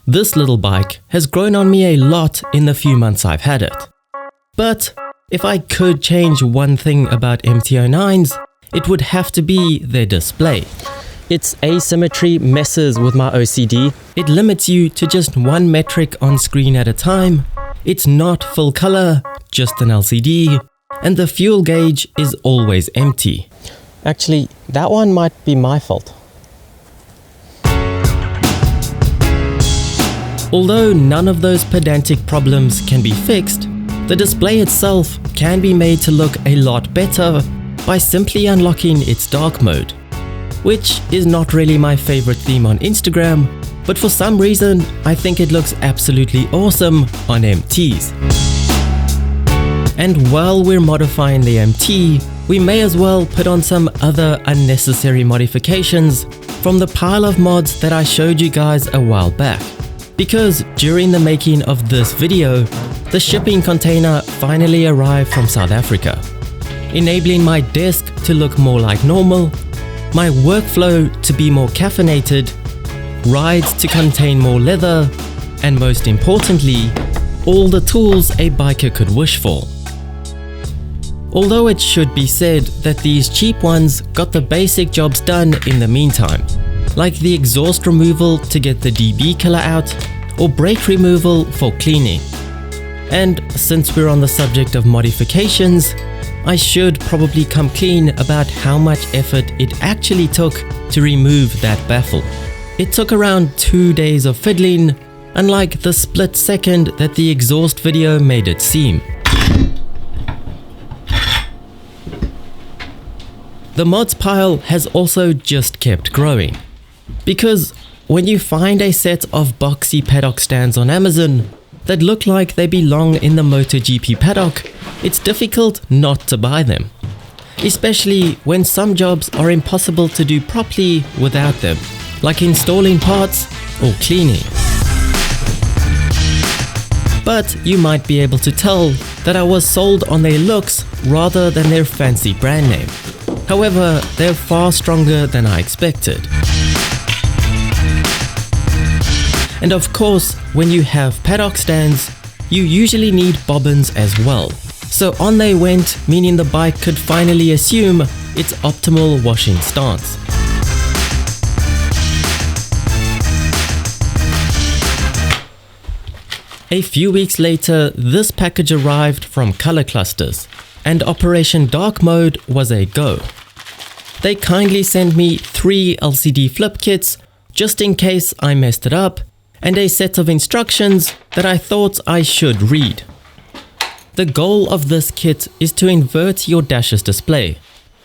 This little bike has grown on me a lot in the few months I've had it. But if I could change one thing about MT-09s, it would have to be their display. Its asymmetry messes with my OCD. It limits you to just one metric on screen at a time. It's not full color, just an LCD, and the fuel gauge is always empty. Actually, that one might be my fault. Although none of those pedantic problems can be fixed, the display itself can be made to look a lot better by simply unlocking its dark mode, which is not really my favorite theme on Instagram, but for some reason I think it looks absolutely awesome on MTs. And while we're modifying the MT, we may as well put on some other unnecessary modifications from the pile of mods that I showed you guys a while back. Because during the making of this video, the shipping container finally arrived from South Africa, enabling my desk to look more like normal, my workflow to be more caffeinated, rides to contain more leather, and most importantly, all the tools a biker could wish for. Although it should be said that these cheap ones got the basic jobs done in the meantime, like the exhaust removal to get the DB killer out, or brake removal for cleaning. And since we're on the subject of modifications, I should probably come clean about how much effort it actually took to remove that baffle. It took around 2 days of fiddling, unlike the split second that the exhaust video made it seem. The mods pile has also just kept growing. Because when you find a set of boxy paddock stands on Amazon that look like they belong in the MotoGP paddock, it's difficult not to buy them. Especially when some jobs are impossible to do properly without them, like installing parts or cleaning. But you might be able to tell that I was sold on their looks rather than their fancy brand name. However, they're far stronger than I expected. And of course, when you have paddock stands, you usually need bobbins as well. So on they went, meaning the bike could finally assume its optimal washing stance. A few weeks later, this package arrived from ColorClusterz, and Operation Dark Mode was a go. They kindly sent me 3 LCD flip kits just in case I messed it up, and a set of instructions that I thought I should read. The goal of this kit is to invert your dash's display,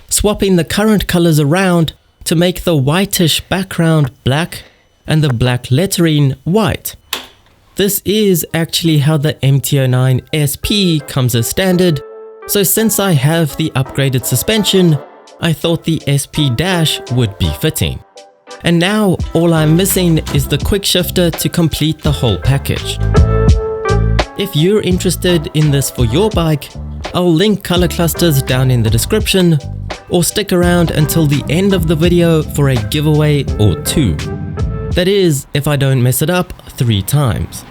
swapping the current colors around to make the whitish background black and the black lettering white. This is actually how the MT-09 SP comes as standard, so since I have the upgraded suspension, I thought the SP dash would be fitting. And now all I'm missing is the quick shifter to complete the whole package. If you're interested in this for your bike, I'll link ColorClusterz down in the description, or stick around until the end of the video for a giveaway or 2. That is, if I don't mess it up 3 times.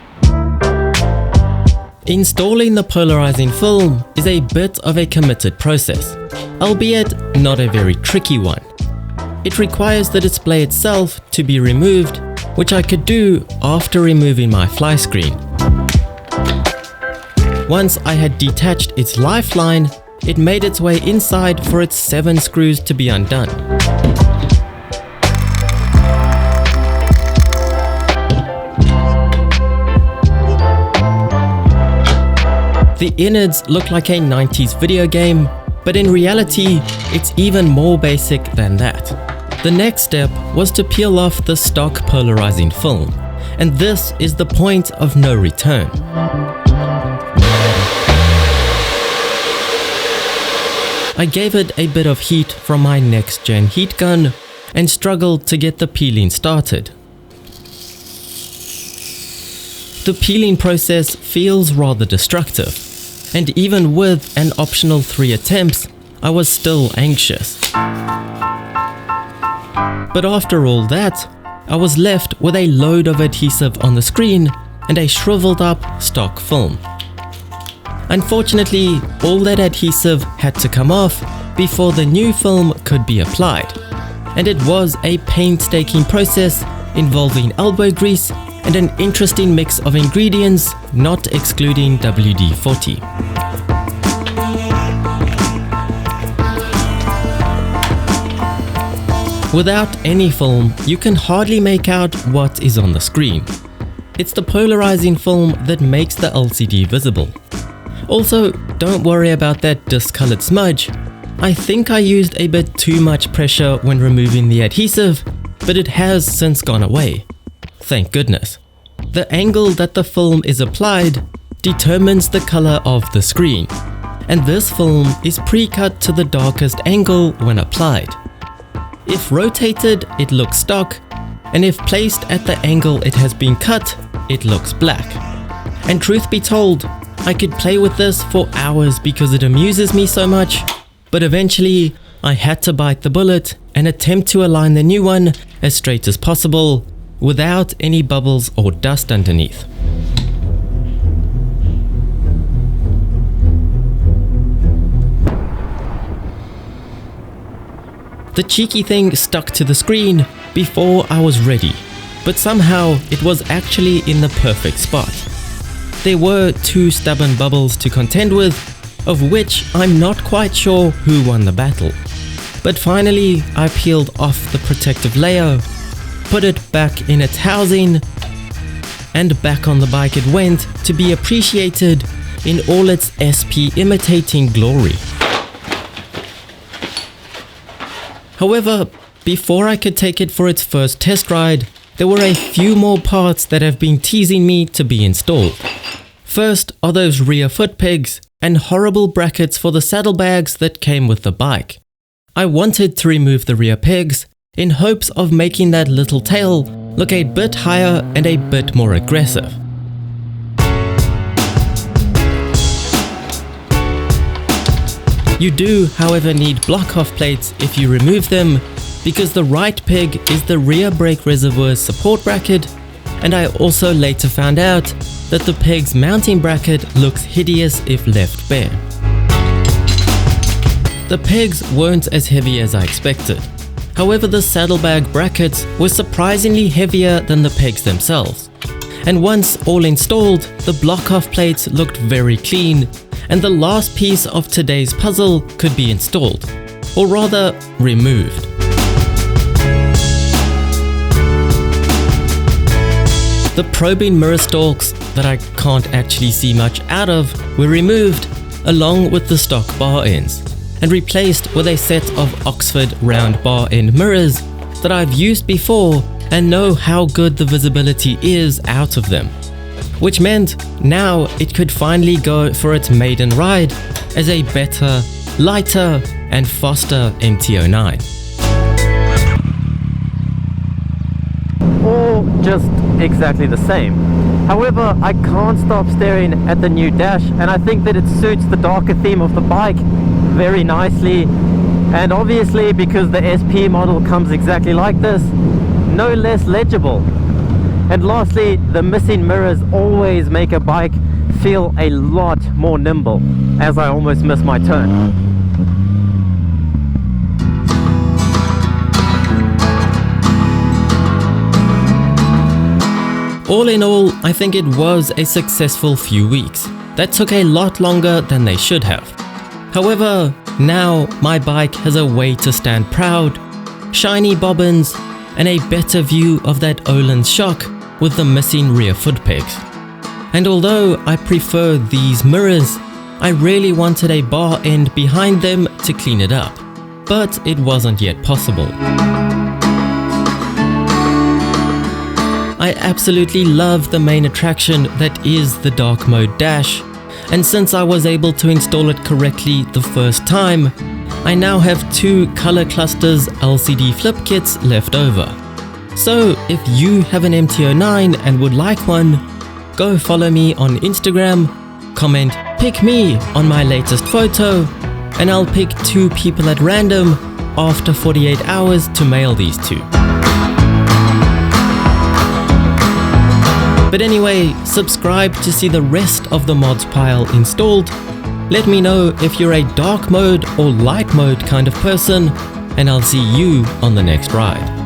Installing the polarizing film is a bit of a committed process, albeit not a very tricky one. It requires the display itself to be removed, which I could do after removing my fly screen. Once I had detached its lifeline, it made its way inside for its 7 screws to be undone. The innards look like a 90s video game, but in reality, it's even more basic than that. The next step was to peel off the stock polarizing film, and this is the point of no return. I gave it a bit of heat from my next gen heat gun and struggled to get the peeling started. The peeling process feels rather destructive, and even with an optional 3 attempts, I was still anxious. But after all that, I was left with a load of adhesive on the screen and a shriveled up stock film. Unfortunately, all that adhesive had to come off before the new film could be applied, and it was a painstaking process involving elbow grease and an interesting mix of ingredients, not excluding WD-40. Without any film, you can hardly make out what is on the screen. It's the polarizing film that makes the LCD visible. Also, don't worry about that discolored smudge. I think I used a bit too much pressure when removing the adhesive, but it has since gone away. Thank goodness. The angle that the film is applied determines the color of the screen, and this film is pre-cut to the darkest angle when applied. If rotated, it looks stock, and if placed at the angle it has been cut, it looks black. And truth be told, I could play with this for hours because it amuses me so much, but eventually I had to bite the bullet and attempt to align the new one as straight as possible without any bubbles or dust underneath. The cheeky thing stuck to the screen before I was ready, but somehow it was actually in the perfect spot. There were 2 stubborn bubbles to contend with, of which I'm not quite sure who won the battle. But finally I peeled off the protective layer, put it back in its housing, and back on the bike it went to be appreciated in all its SP imitating glory. However, before I could take it for its first test ride, there were a few more parts that have been teasing me to be installed. First are those rear foot pegs and horrible brackets for the saddlebags that came with the bike. I wanted to remove the rear pegs in hopes of making that little tail look a bit higher and a bit more aggressive. You do, however, need block-off plates if you remove them, because the right peg is the rear brake reservoir's support bracket, and I also later found out that the peg's mounting bracket looks hideous if left bare. The pegs weren't as heavy as I expected. However, the saddlebag brackets were surprisingly heavier than the pegs themselves. And once all installed, the block-off plates looked very clean, and the last piece of today's puzzle could be installed, or rather, removed. The probing mirror stalks that I can't actually see much out of were removed, along with the stock bar ends, and replaced with a set of Oxford round bar end mirrors that I've used before and know how good the visibility is out of them. Which meant now it could finally go for its maiden ride as a better, lighter and faster MT-09. All just exactly the same. However, I can't stop staring at the new dash, and I think that it suits the darker theme of the bike very nicely, and obviously because the SP model comes exactly like this, no less legible. And lastly, the missing mirrors always make a bike feel a lot more nimble, as I almost missed my turn. All in all, I think it was a successful few weeks that took a lot longer than they should have. However, now my bike has a way to stand proud, shiny bobbins, and a better view of that Öhlins shock with the missing rear foot pegs. And although I prefer these mirrors, I really wanted a bar end behind them to clean it up, but it wasn't yet possible. I absolutely love the main attraction that is the dark mode dash, and since I was able to install it correctly the first time, I now have 2 ColorClusterz LCD Flip kits left over. So if you have an MT-09 and would like one, go follow me on Instagram, comment "pick me" on my latest photo, and I'll pick 2 people at random after 48 hours to mail these to. But anyway, subscribe to see the rest of the mods pile installed. Let me know if you're a dark mode or light mode kind of person, and I'll see you on the next ride.